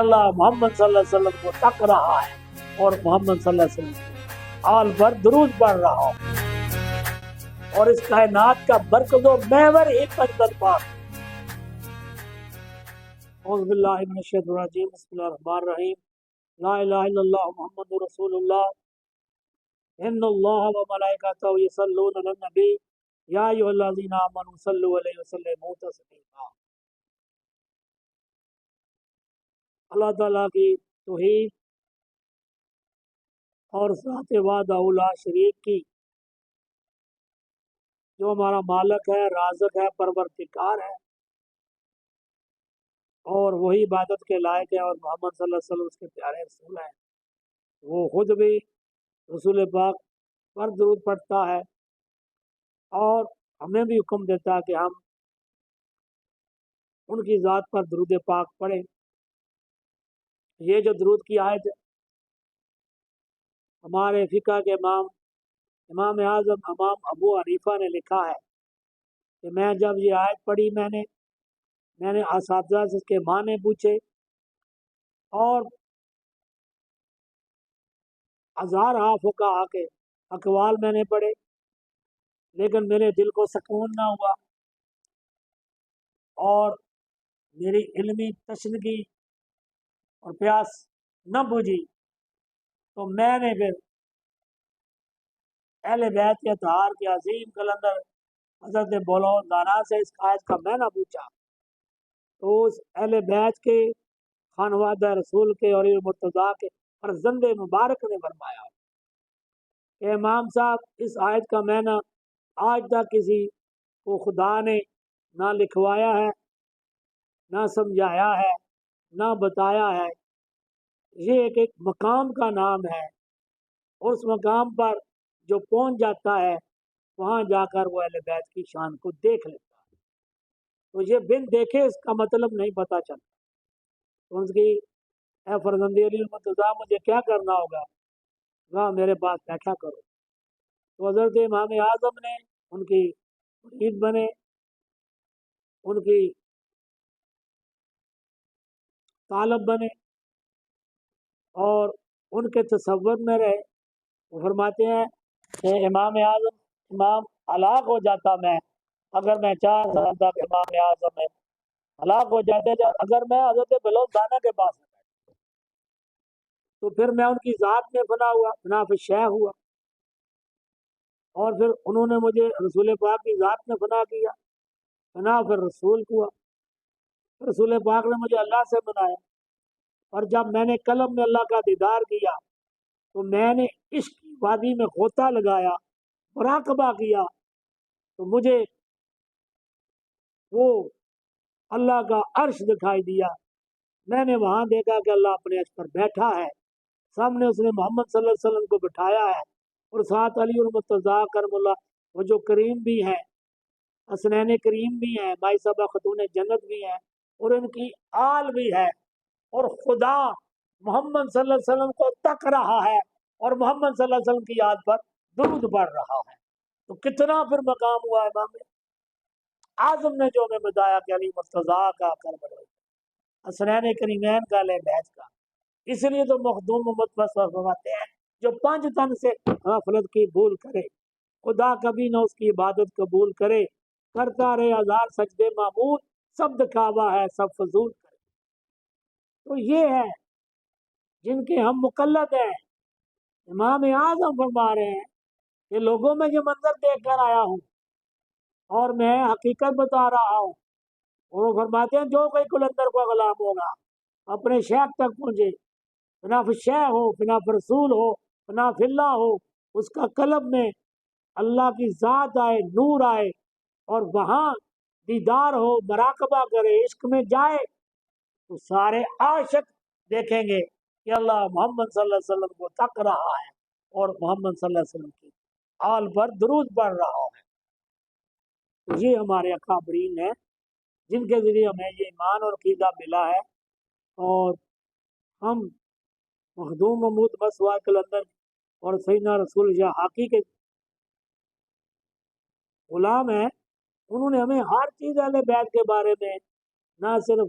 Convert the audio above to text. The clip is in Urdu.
اللہ محمد صلی اللہ علیہ وسلم کو تک رہا ہے اور محمد صلی اللہ علیہ وسلم کے آل پر درود پڑھ رہا ہوں، اور اس کائنات کا برکت و محور ہی پنجت پاک۔ اعوذ باللہ من الشیطان الرجیم، بسم اللہ الرحمن الرحیم، لا الہ الا اللہ محمد رسول اللہ، ان اللہ و ملائکتہ یصلون علی النبی یا ایھا الذین آمنوا صلوا علیہ وسلموا تسلیما۔ اللہ تعالیٰ کی توحید اور ذات وحدہ لا شریک کی، جو ہمارا مالک ہے، رازق ہے، پروردگار ہے، اور وہی عبادت کے لائق ہے، اور محمد صلی اللہ علیہ وسلم اس کے پیارے رسول ہیں۔ وہ خود بھی رسول پاک پر درود پڑھتا ہے اور ہمیں بھی حکم دیتا ہے کہ ہم ان کی ذات پر درود پاک پڑھیں۔ یہ جو درود کی آیت ہمارے فقہ کے امام اعظم امام ابو حنیفہ نے لکھا ہے کہ میں جب یہ آیت پڑھی، میں نے اساتذہ سے اس کے معنی پوچھے اور ہزار فقہا کے اقوال میں نے پڑھے، لیکن میرے دل کو سکون نہ ہوا اور میری علمی تشنگی اور پیاس نہ بجھی، تو میں نے پھر اہل بیت کے اطہار کے عظیم قلندر حضرت بولون دانا سے اس آیت کا معنی پوچھا، تو اس اہل بیت کے خانوادہ رسول کے اور مرتضیٰ کے فرزند مبارک نے فرمایا کہ امام صاحب، اس آیت کا معنی آج تک کسی کو خدا نے نہ لکھوایا ہے، نہ سمجھایا ہے، نہ بتایا ہے۔ یہ ایک مقام کا نام ہے، اور اس مقام پر جو پہنچ جاتا ہے وہاں جا کر وہ اہل بیت کی شان کو دیکھ لیتا ہے۔ تو یہ بن دیکھے اس کا مطلب نہیں پتہ چلتا، تو اس کی اے فرزند علی المرتضیٰ، مجھے کیا کرنا ہوگا؟ وہاں میرے پاس بیٹھا کرو۔ تو حضرت امام اعظم نے ان کی مرید بنے، ان کی طالب بنے اور ان کے تصور میں رہے۔ وہ فرماتے ہیں کہ امام اعظم امام ہلاک ہو جاتا، میں اگر میں چاہ سکتا کہ امام اعظم میں ہلاک ہو جاتے، اگر میں حضرت بلوچ دانا کے پاس میں بیٹھتا، تو پھر میں ان کی ذات میں فنا ہوا، فنا فی شیخ ہوا، اور پھر انہوں نے مجھے رسول پاک کی ذات میں فنا کیا، فنا پھر رسول ہوا، رسول پاک نے مجھے اللہ سے بنایا، اور جب میں نے قلب میں اللہ کا دیدار کیا تو میں نے عشق کی وادی میں غوطہ لگایا، مراقبہ کیا، تو مجھے وہ اللہ کا عرش دکھائی دیا۔ میں نے وہاں دیکھا کہ اللہ اپنے عرش پر بیٹھا ہے، سامنے اس نے محمد صلی اللہ علیہ وسلم کو بٹھایا ہے، اور ساتھ علی المرتضیٰ کرم اللہ، وہ جو کریم بھی ہیں، حسنین کریم بھی ہیں، مائی صاحبہ خاتون جنت بھی ہیں، اور ان کی آل بھی ہے، اور خدا محمد صلی اللہ علیہ وسلم کو تک رہا ہے اور محمد صلی اللہ علیہ وسلم کی یاد پر درود پڑھ رہا ہے۔ تو کتنا پھر مقام ہوا امام اعظم نے جو ہمیں بتایا کہ علی مرتضیٰ کا کربلا، حسنین کریمین کا، اہل بیت کا۔ اس لیے تو مخدوم محمد فرماتے ہیں جو 5 تن سے غفلت کی بھول کرے، خدا کبھی نہ اس کی عبادت قبول کرے، کرتا رہے 1000 سجدے معمول، سب دکھاوا ہے سب فضول کرے۔ تو یہ ہے جن کے ہم مقلد ہیں۔ امام اعظم فرما رہے ہیں کہ لوگوں میں یہ منظر دیکھ کر آیا ہوں اور میں حقیقت بتا رہا ہوں، اور وہ فرماتے ہیں جو کوئی قلندر کو غلام ہوگا اپنے شیخ تک پہنچے، فنا فی شیخ ہو، فنا فی رسول ہو، فنا فی اللہ ہو، اس کا قلب میں اللہ کی ذات آئے، نور آئے، اور وہاں دیدار ہو، مراقبہ کرے، عشق میں جائے، تو سارے عاشق دیکھیں گے کہ اللہ محمد صلی اللہ علیہ وسلم کو تک رہا ہے اور محمد صلی اللہ علیہ وسلم کی آل پر درود پڑھ رہا ہے۔ تو یہ ہمارے اکابرین ہیں جن کے ذریعے ہمیں یہ ایمان اور عقیدہ ملا ہے، اور ہم مخدوم محمود مسوا قلندر اور سیدنا رسول شاہ حاقی کے غلام ہیں۔ انہوں نے ہمیں ہر چیز اہل بیت کے بارے میں نہ صرف